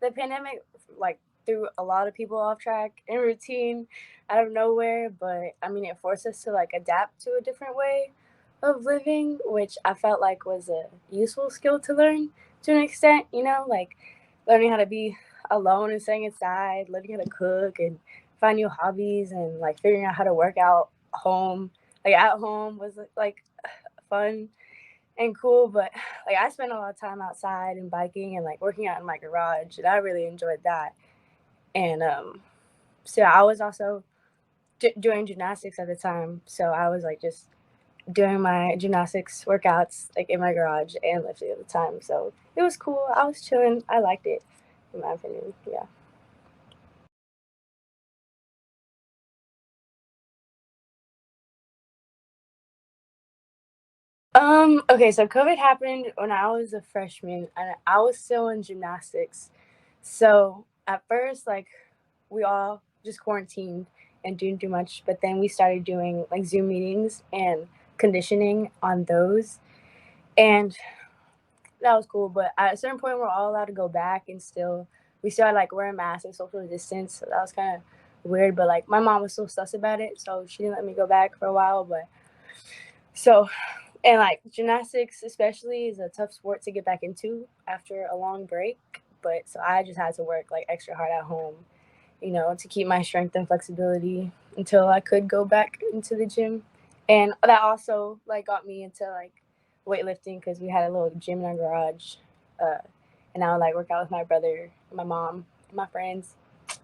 the pandemic like threw a lot of people off track and routine out of nowhere, but I mean, it forced us to like adapt to a different way of living, which I felt like was a useful skill to learn to an extent, like learning how to be alone and staying inside, learning how to cook and find new hobbies and like figuring out how to work out home, like at home was like fun and cool. But like I spent a lot of time outside and biking and like working out in my garage, and I really enjoyed that. And so I was also doing gymnastics at the time, so I was like just doing my gymnastics workouts like in my garage and lifting at the time. So it was cool. I was chilling. I liked it, in my opinion. Yeah. Okay, so COVID happened when I was a freshman and I was still in gymnastics. So at first, like we all just quarantined and didn't do much, but then we started doing like Zoom meetings and conditioning on those. And that was cool. But at a certain point we're all allowed to go back and still we started like wearing masks and social distance. So that was kinda weird. But like my mom was so sus about it, so she didn't let me go back for a while. But so and like gymnastics especially is a tough sport to get back into after a long break. But so I just had to work like extra hard at home, to keep my strength and flexibility until I could go back into the gym. And that also like got me into like weightlifting because we had a little gym in our garage. Uh, and I would like work out with my brother, my mom, and my friends.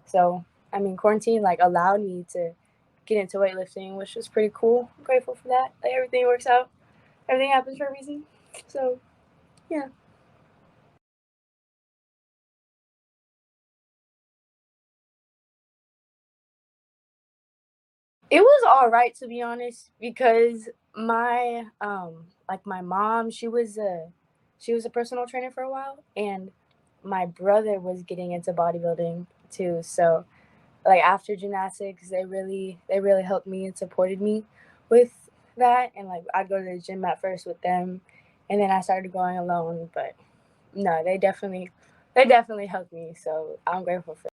So I mean, quarantine like allowed me to get into weightlifting, which was pretty cool. I'm grateful for that. Like everything works out. Everything happens for a reason. So yeah. It was all right to be honest because my like my mom, she was a personal trainer for a while, and my brother was getting into bodybuilding too. So like after gymnastics, they really helped me and supported me with that, and like I'd go to the gym at first with them, and then I started going alone. But no, they definitely helped me. So I'm grateful for.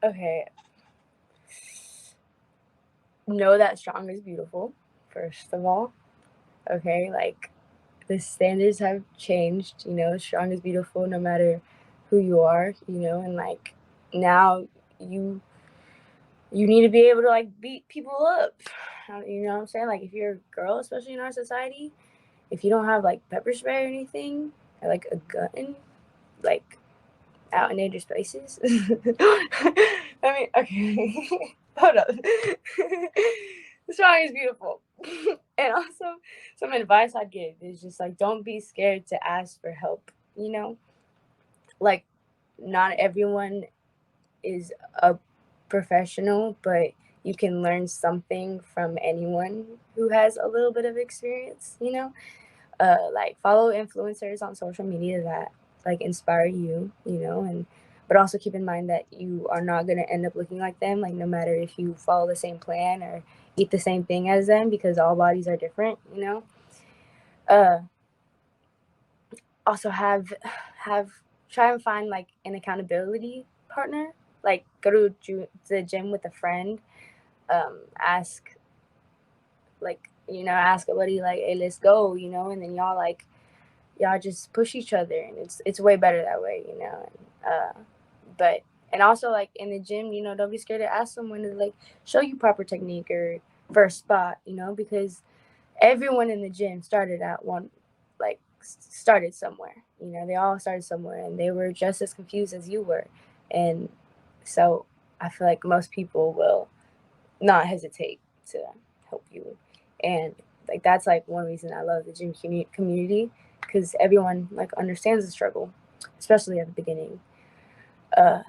Okay, know that strong is beautiful. First of all, okay, like the standards have changed. Strong is beautiful no matter who you are. And like now you you need to be able to like beat people up. You know what I'm saying? Like if you're a girl, especially in our society, if you don't have like pepper spray or anything, or like a gun, like out in dangerous places. I mean, okay, hold up. Strong is beautiful. And also, some advice I'd give is just like don't be scared to ask for help. Like not everyone is a professional, but you can learn something from anyone who has a little bit of experience. Like follow influencers on social media that like inspire you, and but also keep in mind that you are not going to end up looking like them, like no matter if you follow the same plan or eat the same thing as them, because all bodies are different. Also have try and find like an accountability partner, like go to the gym with a friend. Ask like ask a buddy like, hey, let's go, and then y'all just push each other, and it's way better that way. But and also like in the gym, don't be scared to ask someone to like show you proper technique or first spot, because everyone in the gym started at one, like started somewhere. They all started somewhere, and they were just as confused as you were, and so I feel like most people will not hesitate to help you. And like that's like one reason I love the gym community, because everyone like understands the struggle, especially at the beginning. uh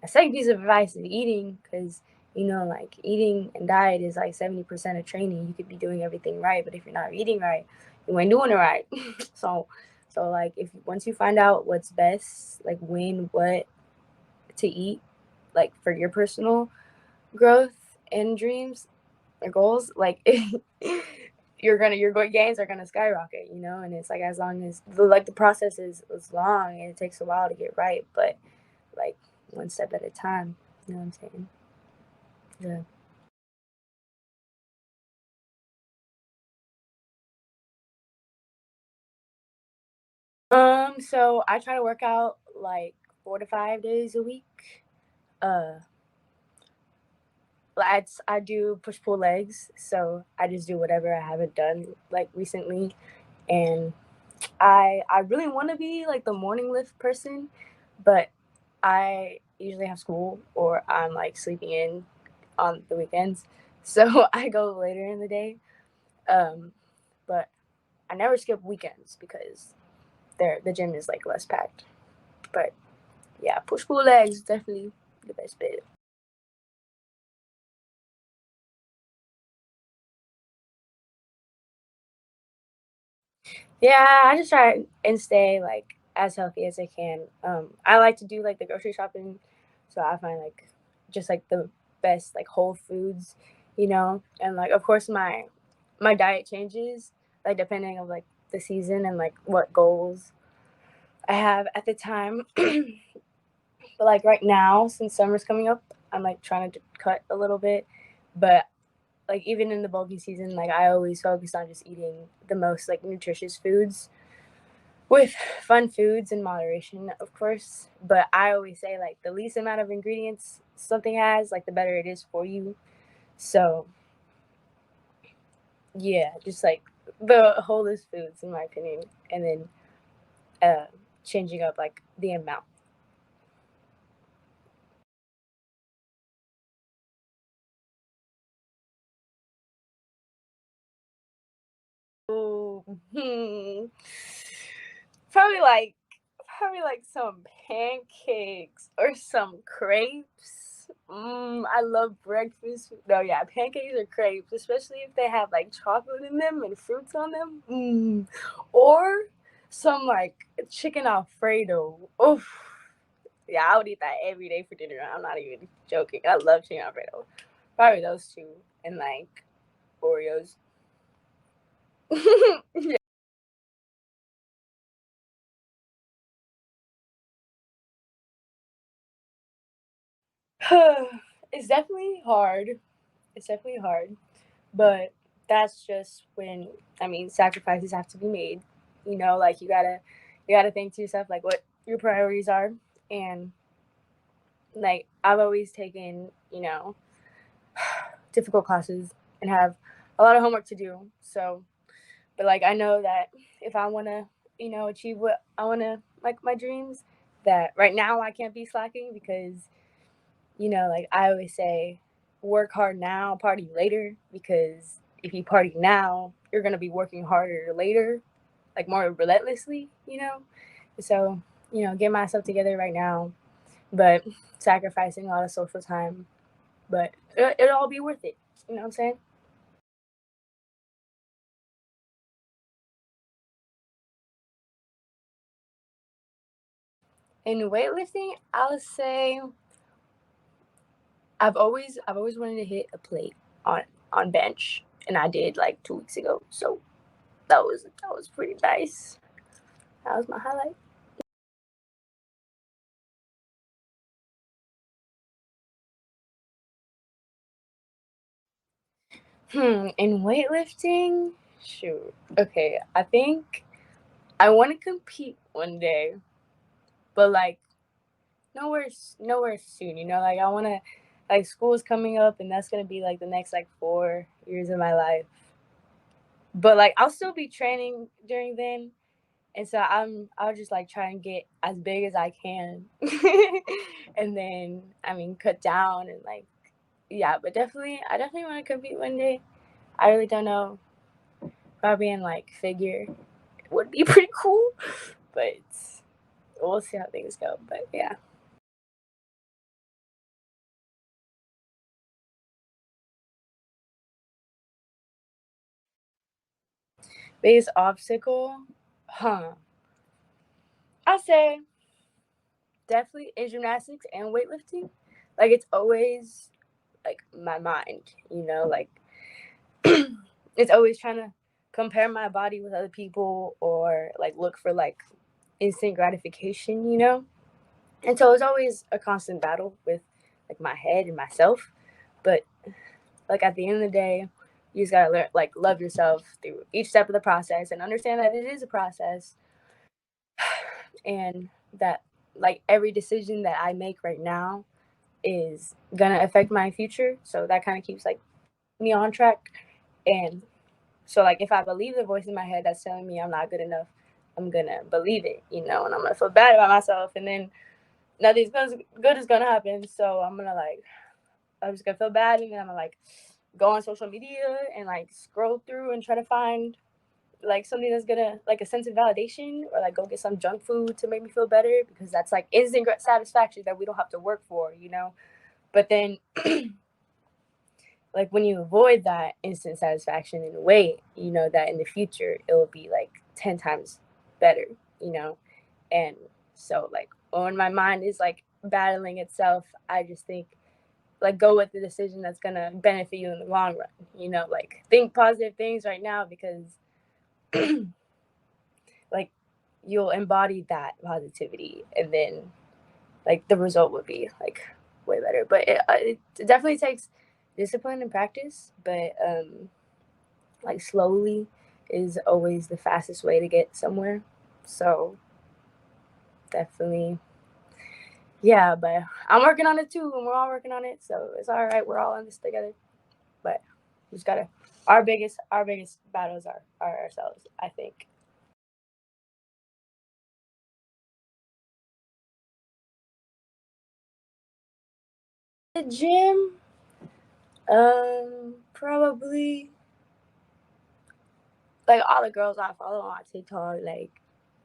a second piece of advice is eating, because like eating and diet is like 70% of training. You could be doing everything right, but if you're not eating right, you ain't doing it right. So like if once you find out what's best, like when what to eat, like for your personal growth and dreams or goals, like your gains are gonna skyrocket, you know. And it's like, as long as the process is long and it takes a while to get right, but like one step at a time. You know what I'm saying? Yeah. So I try to work out like 4 to 5 days a week. Uh, I do push pull legs, so I just do whatever I haven't done like recently, and I really want to be like the morning lift person, but I usually have school or I'm like sleeping in on the weekends, so I go later in the day. Um, but I never skip weekends because the gym is like less packed. But yeah, push pull legs is definitely the best bit. Yeah, I just try and stay like as healthy as I can. I like to do like the grocery shopping, so I find like just like the best like whole foods, you know, and like of course my diet changes like depending on like the season and like what goals I have at the time. But like right now, since summer's coming up, I'm like trying to cut a little bit, but like even in the bulking season, like I always focus on just eating the most like nutritious foods with fun foods in moderation, of course. But I always say like the least amount of ingredients something has, like the better it is for you. So yeah, just like the wholest foods in my opinion, and then uh, changing up like the amount. Ooh, probably like probably like some pancakes or some crepes. I love breakfast. No, yeah, pancakes or crepes, especially if they have like chocolate in them and fruits on them. Or some like chicken Alfredo. Oof. Yeah, I would eat that every day for dinner. I'm not even joking. I love chicken Alfredo. Probably those two and like Oreos. It's definitely hard. It's definitely hard, but that's just when I mean sacrifices have to be made. You know, like you gotta think to yourself like what your priorities are, and like I've always taken difficult classes and have a lot of homework to do. So, but like I know that if I want to achieve what I want to like my dreams, that right now I can't be slacking because like I always say, work hard now, party later, because if you party now, you're going to be working harder later, like more relentlessly. So, get myself together right now, but sacrificing a lot of social time, but it'll all be worth it. You know what I'm saying? In weightlifting, I'll say I've always wanted to hit a plate on bench, and I did like 2 weeks ago. So that was pretty nice. That was my highlight. In weightlifting, shoot. Okay, I think I want to compete one day, but like nowhere soon. Like I want to, like school's coming up, and that's gonna be like the next like 4 years of my life. But like I'll still be training during then, and so I'll just like try and get as big as I can, and then I mean cut down and like yeah. But I definitely want to compete one day. I really don't know. Probably in like figure would be pretty cool, but we'll see how things go. But yeah, biggest obstacle, huh? I say definitely in gymnastics and weightlifting. Like it's always like my mind, like it's always trying to compare my body with other people or like look for like instant gratification, you know? And so it's always a constant battle with like my head and myself. But like at the end of the day, you just gotta learn, like, love yourself through each step of the process and understand that it is a process, and that like every decision that I make right now is gonna affect my future. So that kind of keeps like me on track. And so like if I believe the voice in my head that's telling me I'm not good enough, I'm gonna believe it, you know, and I'm gonna feel bad about myself, and then nothing's good is gonna happen. So I'm just gonna feel bad, and then I'm gonna like go on social media and like scroll through and try to find like something that's gonna like a sense of validation, or like go get some junk food to make me feel better, because that's like instant satisfaction that we don't have to work for, you know. But then like when you avoid that instant satisfaction in a way, you know that in the future it will be like 10 times better, you know. And so like when my mind is like battling itself, I just think like go with the decision that's gonna benefit you in the long run, you know. Like think positive things right now, because like you'll embody that positivity, and then like the result would be like way better. But it definitely takes discipline and practice, but like slowly is always the fastest way to get somewhere. So definitely, yeah. But I'm working on it too, and we're all working on it, so it's all right. We're all in this together. But we just gotta, our biggest battles are ourselves, I think. The gym, probably like all the girls I follow on TikTok. Like,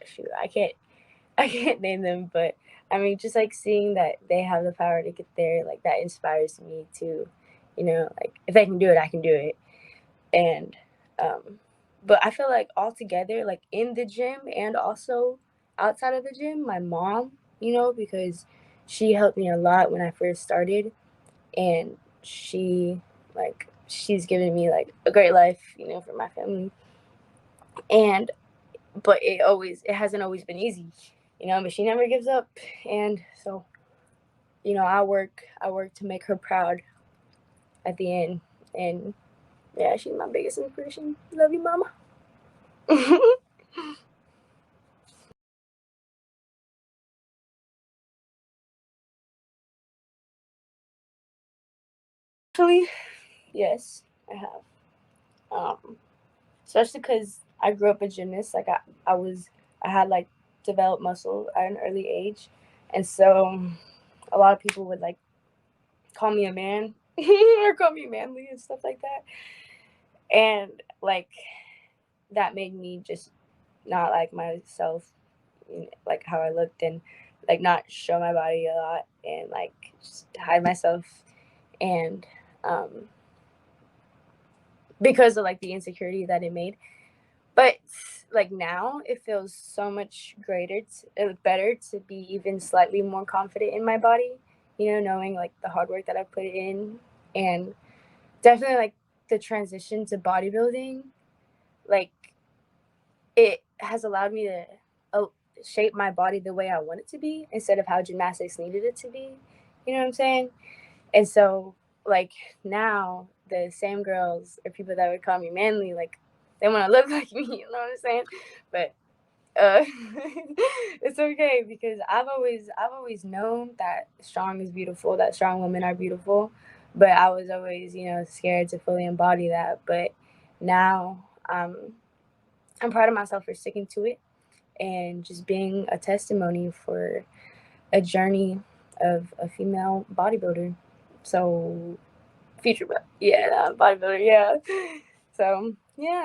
shoot, I can't name them, but I mean, just like seeing that they have the power to get there, like that inspires me to, you know, like if they can do it, I can do it. And um, but I feel like altogether, like in the gym and also outside of the gym, my mom, you know, because she helped me a lot when I first started, and she's given me like a great life, you know, for my family. And but it hasn't always been easy, you know, but she never gives up. And so, you know, I work to make her proud at the end. And yeah, she's my biggest inspiration. Love you, mama. Actually, yes, I have. Um, Especially because I grew up a gymnast. Like I had like developed muscle at an early age, and so a lot of people would like call me a man or call me manly and stuff like that. And like that made me just not like myself, like how I looked, and like not show my body a lot, and like just hide myself. And um, because of like the insecurity that it made. But like now it feels so much better to be even slightly more confident in my body, you know, knowing like the hard work that I put in. And definitely like the transition to bodybuilding, like it has allowed me to uh, shape my body the way I want it to be instead of how gymnastics needed it to be. You know what I'm saying? And so, like, now the same girls or people that would call me manly, like, they want to look like me. You know what I'm saying? But it's okay, because I've always known that strong is beautiful, that strong women are beautiful, but I was always, you know, scared to fully embody that. But now, I'm proud of myself for sticking to it and just being a testimony for a journey of a female bodybuilder. So future, yeah, bodybuilder, yeah. So yeah.